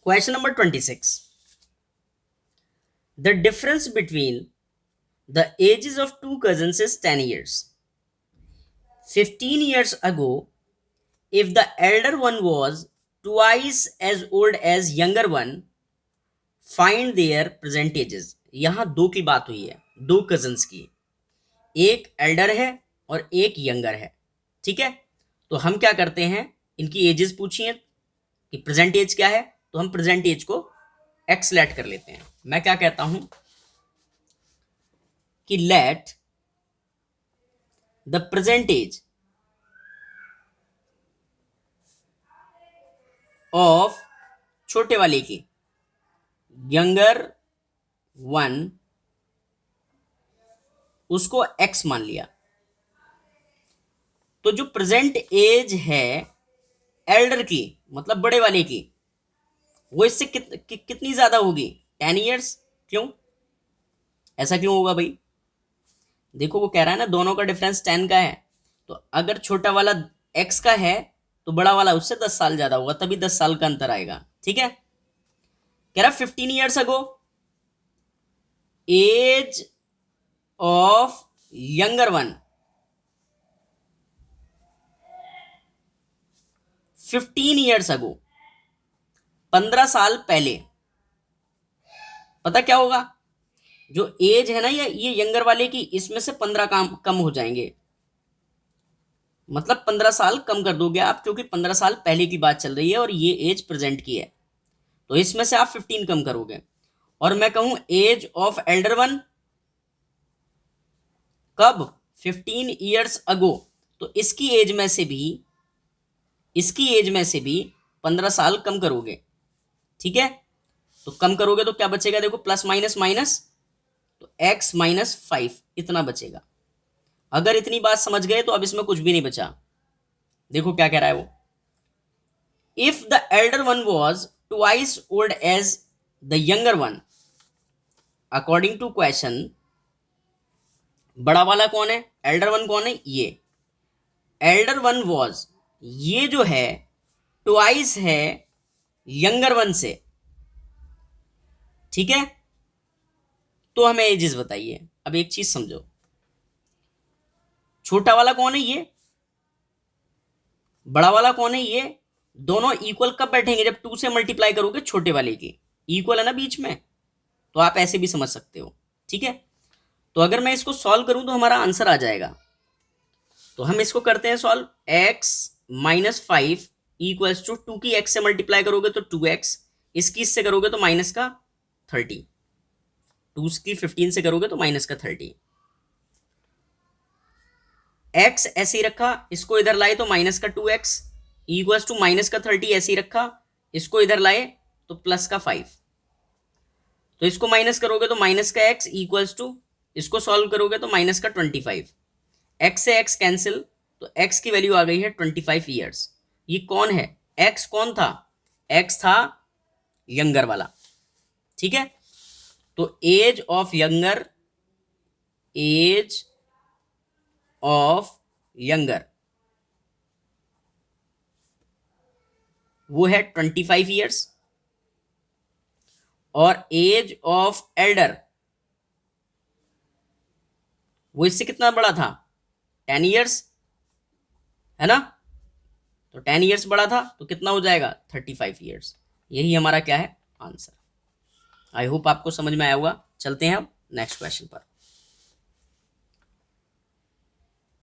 Question number 26. The difference between the ages of two cousins is 10 years. 15 years ago, if the elder one was twice as old as younger one, find their present ages. यहां दो की बात हुई है, दो cousins की, एक Elder है और एक यंगर है. ठीक है, तो हम क्या करते हैं, इनकी एजेस पूछी हैं कि प्रेजेंट एज क्या है, तो हम प्रेजेंट एज को एक्स लेट कर लेते हैं. मैं क्या कहता हूं कि let the present age of छोटे वाले की यंगर वन, उसको एक्स मान लिया. तो जो प्रेजेंट एज है एल्डर की, मतलब बड़े वाले की, वो इससे कितनी ज्यादा होगी, 10 ईयर्स. क्यों, ऐसा क्यों होगा भाई? देखो वो कह रहा है ना दोनों का डिफरेंस 10 का है, तो अगर छोटा वाला x का है तो बड़ा वाला उससे 10 साल ज्यादा होगा, तभी 10 साल का अंतर आएगा. ठीक है, कह रहा 15 years ago age of younger one, 15 years ago, 15 साल पहले. पता क्या होगा, जो एज है ना ये यंगर वाले की, इसमें से 15 कम हो जाएंगे, मतलब 15 साल कम कर दोगे आप, क्योंकि 15 साल पहले की बात चल रही है और ये एज प्रेजेंट की है, तो इसमें से आप 15 कम करोगे. और मैं कहूं एज ऑफ एल्डर वन कब, 15 ईयर्स अगो, तो इसकी एज में से भी 15 साल कम करोगे. ठीक है, तो कम करोगे तो क्या बचेगा, देखो प्लस माइनस माइनस, तो x -5 इतना बचेगा. अगर इतनी बात समझ गए तो अब इसमें कुछ भी नहीं बचा. देखो क्या कह रहा है वो, if the elder one was twice old as the younger one, according to question, बड़ा वाला कौन है, एल्डर वन कौन है, ये एल्डर वन वॉज, ये जो है ट्वाइस है यंगर वन से. ठीक है, तो हमें एजेस बताइए. अब एक चीज समझो, छोटा वाला कौन है, ये बड़ा वाला कौन है, ये दोनों इक्वल कब बैठेंगे, जब 2 से मल्टीप्लाई करोगे छोटे वाले की, इक्वल है ना बीच में, तो आप ऐसे भी समझ सकते हो. ठीक है, तो अगर मैं इसको सॉल्व करूं तो हमारा आंसर आ जाएगा. तो हम इसको करते हैं सॉल्व. x -5 इक्वल्स टू 2 की x से मल्टीप्लाई करोगे तो 2x, इसकी इससे करोगे तो माइनस का 30, 2 की 15 से करोगे तो माइनस का 30. x ऐसे ही रखा, इसको इधर लाए तो माइनस का 2x इक्वल्स टू माइनस का 30, ऐसे ही रखा, इसको इधर लाए तो प्लस का 5. तो इसको माइनस करोगे तो माइनस का x इक्वल्स टू, इसको सॉल्व करोगे तो माइनस का 25. x से x कैंसिल, तो x की वैल्यू आ गई है 25 ईयर्स. ये कौन है, x कौन था, x था यंगर वाला. ठीक है, तो एज ऑफ यंगर वो है 25 ईयर्स, और एज ऑफ एल्डर वो इससे कितना बड़ा था, 10 ईयर्स, है ना. तो 10 ईयर्स बड़ा था तो कितना हो जाएगा, 35 ईयर्स. यही हमारा क्या है, आंसर. आई होप आपको समझ में आया होगा. चलते हैं अब नेक्स्ट क्वेश्चन पर.